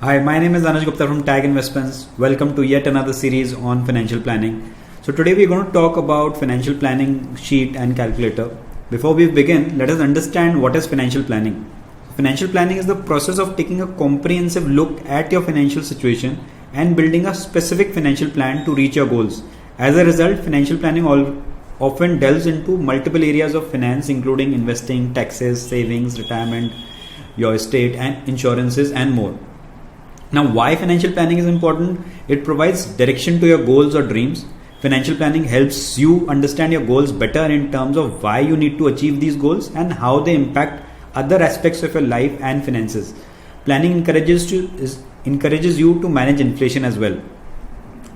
Hi, my name is Anuj from Tag Investments. Welcome to yet another series on financial planning. So today we're going to talk about financial planning sheet and calculator. Before we begin, let us understand what is financial planning. Financial planning is the process of taking a comprehensive look at your financial situation and building a specific financial plan to reach your goals. As a result, financial planning often delves into multiple areas of finance including investing, taxes, savings, retirement, your estate and insurances and more. Now, why financial planning is important? It provides direction to your goals or dreams. Financial planning helps you understand your goals better in terms of why you need to achieve these goals and how they impact other aspects of your life and finances. Planning encourages you to manage inflation as well.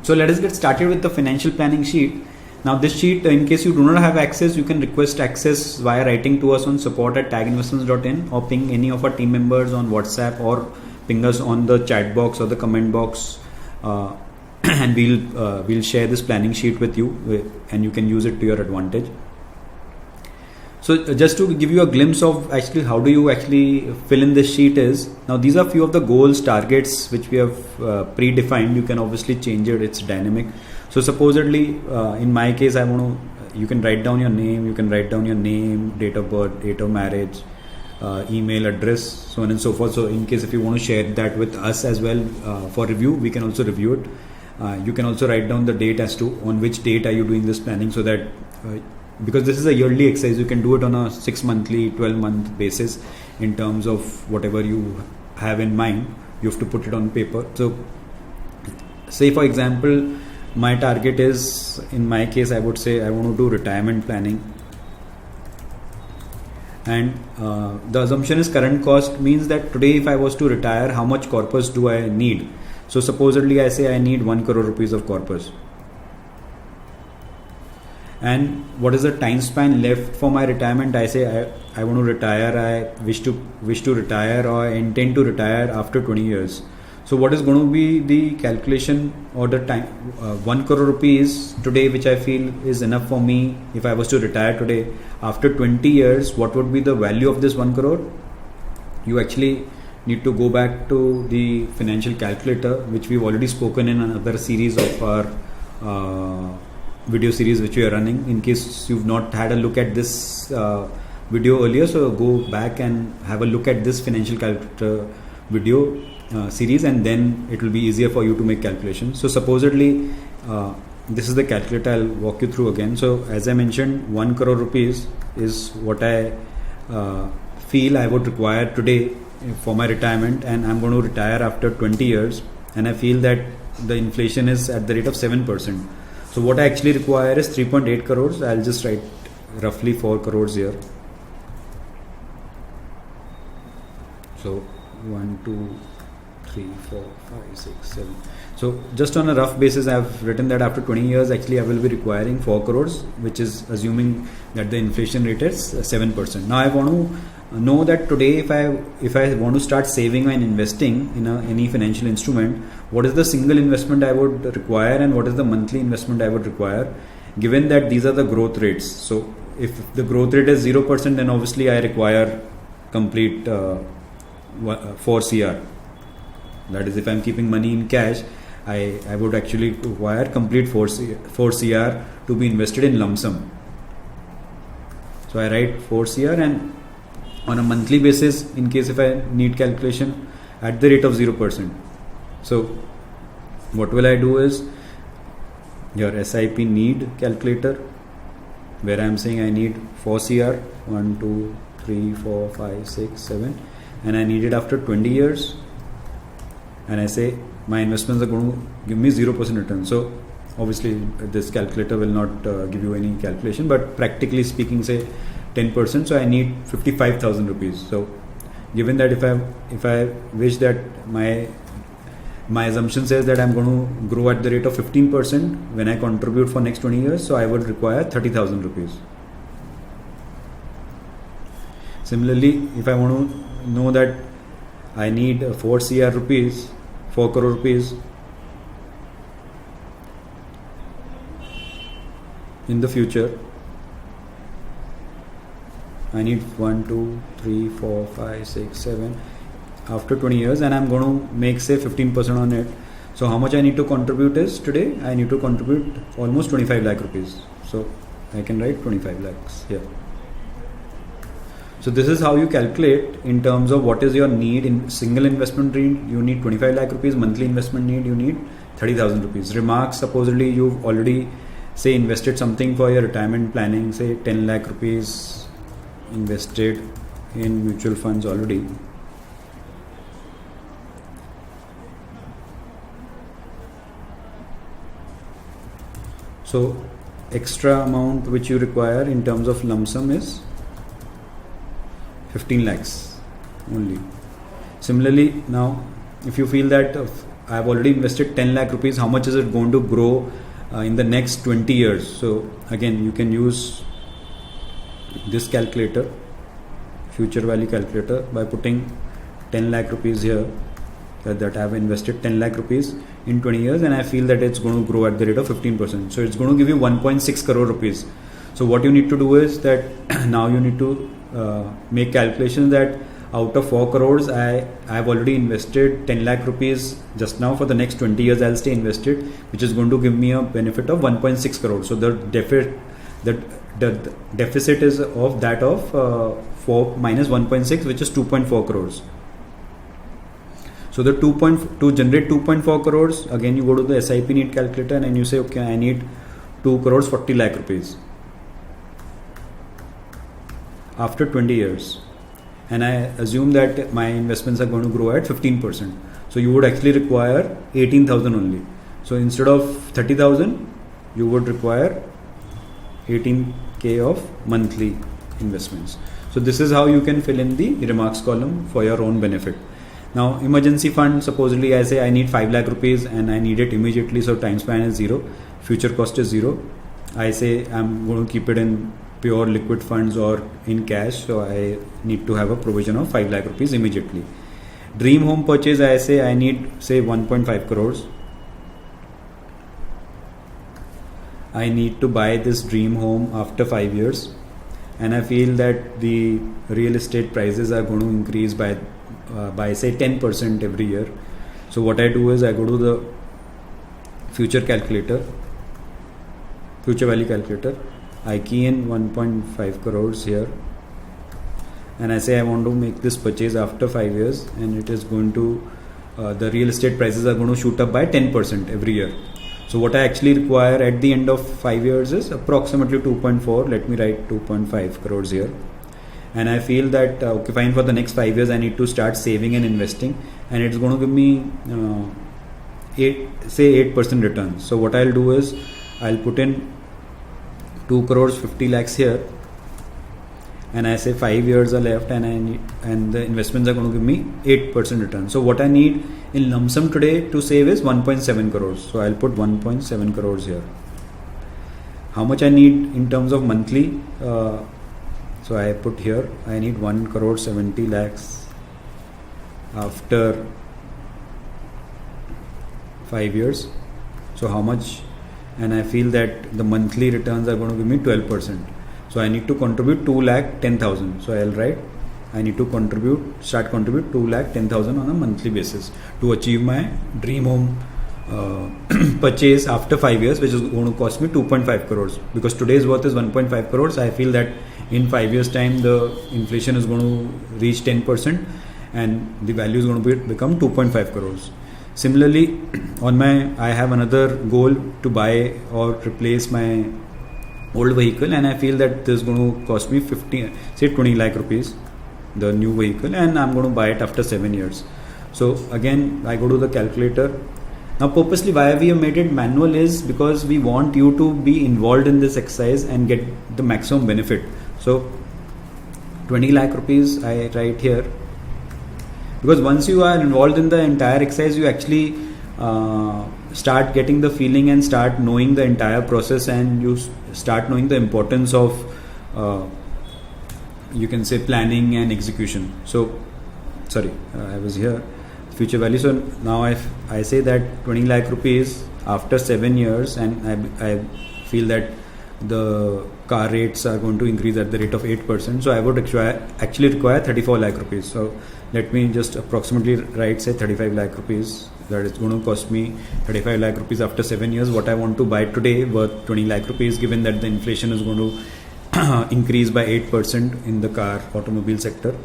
So let us get started with the financial planning sheet. Now this sheet, in case you do not have access, you can request access via writing to us on support@taginvestments.in or ping any of our team members on WhatsApp or ping us on the chat box or the comment box, and we'll share this planning sheet with you, and you can use it to your advantage. So just to give you a glimpse of actually how do you actually fill in this sheet is, now these are few of the goals, targets which we have predefined. You can obviously change it, it's dynamic. So supposedly in my case you can write down your name, date of birth, date of marriage, email address, so on and so forth. So in case if you want to share that with us as well for review, we can also review it. You can also write down the date as to on which date are you doing this planning, so that because this is a yearly exercise, you can do it on a 6 monthly, 12-month basis in terms of whatever you have in mind. You have to put it on paper. So say for example, my target is, in my case I would say I want to do retirement planning, and the assumption is current cost, means that today if I was to retire, how much corpus do I need? So supposedly I say I need 1 crore rupees of corpus, and what is the time span left for my retirement? I say I want to retire, I wish to retire, or I intend to retire after 20 years. So what is going to be the calculation or the time? 1 crore rupees today, which I feel is enough for me if I was to retire today. After 20 years, what would be the value of this 1 crore? You actually need to go back to the financial calculator, which we've already spoken in another series of our video series which we are running. In case you've not had a look at this video earlier, so go back and have a look at this financial calculator video series, and then it will be easier for you to make calculations. So supposedly this is the calculator. I'll walk you through again. So as I mentioned, 1 crore rupees is what I feel I would require today for my retirement, and I'm going to retire after 20 years, and I feel that the inflation is at the rate of 7%. So what I actually require is 3.8 crores. I'll just write roughly 4 crores here. So 1, 2, 3, 4, 5, 6, 7. So just on a rough basis, I've written that after 20 years, actually I will be requiring 4 crores, which is assuming that the inflation rate is 7%. Now I want to know that today, if I want to start saving and investing in any financial instrument, what is the single investment I would require and what is the monthly investment I would require, given that these are the growth rates. So if the growth rate is 0%, then obviously I require complete 4 CR. That is, if I'm keeping money in cash, I would actually require complete 4 CR to be invested in lump sum. So I write 4 CR, and on a monthly basis, in case if I need calculation, at the rate of 0%. So what will I do is your SIP need calculator, where I am saying I need 4 CR, 1, 2, 3, 4, 5, 6, 7, and I need it after 20 years. And I say my investments are going to give me 0% return. So obviously this calculator will not give you any calculation, but practically speaking, say 10%. So I need 55,000 rupees. So given that if I wish that my assumption says that I'm going to grow at the rate of 15% when I contribute for next 20 years, so I would require 30,000 rupees. Similarly, if I want to know that I need 4 crore rupees in the future, I need 1, 2, 3, 4, 5, 6, 7. after 20 years, and I'm going to make say 15% on it. So how much I need to contribute is today I need to contribute almost 25 lakh rupees. So I can write 25 lakhs here. So this is how you calculate in terms of what is your need. In single investment need, you need 25 lakh rupees. Monthly investment need, you need 30,000 rupees. Remarks, supposedly you've already say invested something for your retirement planning, say 10 lakh rupees invested in mutual funds already. So extra amount which you require in terms of lump sum is 15 lakhs only. Similarly, now if you feel that I have already invested 10 lakh rupees, how much is it going to grow in the next 20 years? So again, you can use this calculator, future value calculator, by putting 10 lakh rupees here, that I have invested 10 lakh rupees in 20 years, and I feel that it's going to grow at the rate of 15%. So it's going to give you 1.6 crore rupees. So what you need to do is that now you need to make calculations that out of 4 crores I have already invested 10 lakh rupees just now. For the next 20 years I'll stay invested, which is going to give me a benefit of 1.6 crores. So the deficit is of that of 4 minus 1.6, which is 2.4 crores. So the to generate 2.4 crores, again you go to the SIP need calculator and you say, okay, I need 2 crores 40 lakh rupees after 20 years, and I assume that my investments are going to grow at 15%. So you would actually require 18,000 only. So instead of 30,000, you would require 18k of monthly investments. So this is how you can fill in the remarks column for your own benefit. Now emergency fund, supposedly I say I need 5 lakh rupees and I need it immediately, so time span is 0, future cost is 0. I say I'm going to keep it in pure liquid funds or in cash, so I need to have a provision of 5 lakh rupees immediately. Dream home purchase, I say I need say 1.5 crores. I need to buy this dream home after 5 years, and I feel that the real estate prices are going to increase by say 10% every year. So what I do is I go to the future calculator, future value calculator, I key in 1.5 crores here, and I say I want to make this purchase after 5 years, and it is going to the real estate prices are going to shoot up by 10% every year. So what I actually require at the end of 5 years is approximately 2.4. Let me write 2.5 crores here. And I feel that okay, fine, for the next 5 years I need to start saving and investing, and it's going to give me 8% return. So what I'll do is I'll put in 2 crores 50 lakhs here, and I say 5 years are left, and the investments are going to give me 8% return. So what I need in lump sum today to save is 1.7 crores. So I'll put 1.7 crores here. How much I need in terms of monthly? So I put here I need 1 crore 70 lakhs after 5 years. So how much? And I feel that the monthly returns are going to give me 12%. So I need to contribute 2 lakh 10,000. So I'll write I need to start contribute 2 lakh 10,000 on a monthly basis to achieve my dream home purchase after 5 years, which is going to cost me 2.5 crores. Because today's worth is 1.5 crores. I feel that in 5 years time the inflation is going to reach 10% and the value is going to become 2.5 crores. Similarly, I have another goal to buy or replace my old vehicle, and I feel that this is going to cost me 20 lakh rupees, the new vehicle, and I'm going to buy it after 7 years. So again, I go to the calculator. Now purposely why we have made it manual is because we want you to be involved in this exercise and get the maximum benefit. So 20 lakh rupees I write here, because once you are involved in the entire exercise, you actually start getting the feeling and start knowing the entire process, and you start knowing the importance of you can say planning and execution. So I was here future value. So now I say that 20 lakh rupees after 7 years, and I feel that the car rates are going to increase at the rate of 8%. So I would actually require 34 lakh rupees. So let me just approximately write, say 35 lakh rupees, that is going to cost me 35 lakh rupees after 7 years. What I want to buy today worth 20 lakh rupees, given that the inflation is going to increase by 8% in the car automobile sector.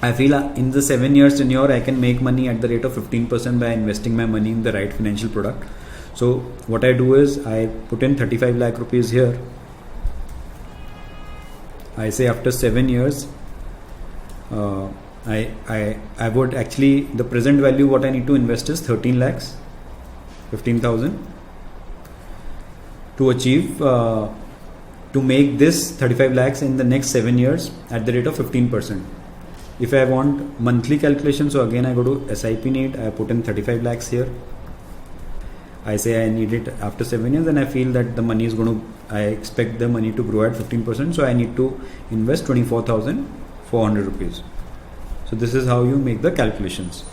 I feel in the 7 years tenure I can make money at the rate of 15% by investing my money in the right financial product. So what I do is I put in 35 lakh rupees here. I say after 7 years I would actually, the present value what I need to invest is 13 lakhs 15,000 to achieve to make this 35 lakhs in the next 7 years at the rate of 15%. If I want monthly calculation, so again I go to SIP need, I put in 35 lakhs here. I say I need it after 7 years, and I feel that the money is going to, I expect the money to grow at 15%, so I need to invest 24,400 rupees. So this is how you make the calculations.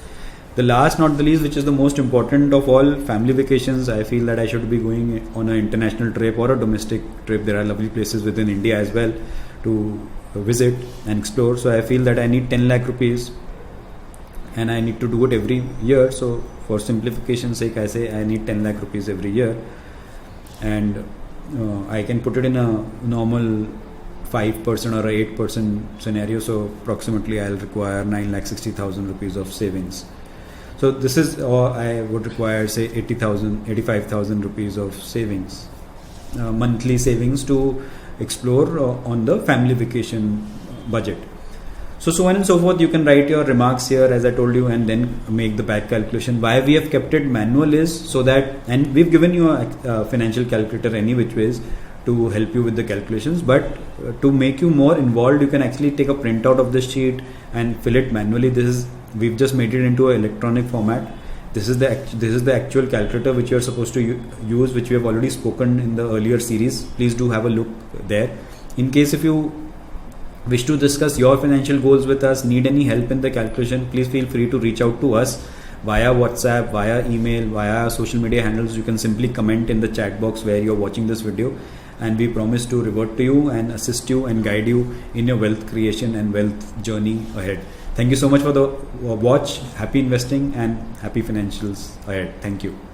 The last not the least, which is the most important of all, family vacations. I feel that I should be going on an international trip or a domestic trip. There are lovely places within India as well to visit and explore. So I feel that I need 10 lakh rupees and I need to do it every year. So for simplification's sake, I say I need 10 lakh rupees every year, and I can put it in a normal 5% or 8% scenario. So approximately I'll require 9,60,000 rupees of savings. So this is, or I would require say 85,000 rupees of savings, monthly savings to explore on the family vacation budget. So on and so forth. You can write your remarks here as I told you, and then make the back calculation. Why we have kept it manual is so that, and we've given you a financial calculator any which ways to help you with the calculations, but to make you more involved, you can actually take a printout of the sheet and fill it manually. We've just made it into an electronic format. This is the actual calculator which you are supposed to use, which we have already spoken in the earlier series. Please do have a look there. In case if you wish to discuss your financial goals with us, need any help in the calculation, please feel free to reach out to us via WhatsApp, via email, via social media handles. You can simply comment in the chat box where you're watching this video, and we promise to revert to you and assist you and guide you in your wealth creation and wealth journey ahead. Thank you so much for the watch. Happy investing and happy financials ahead. Thank you.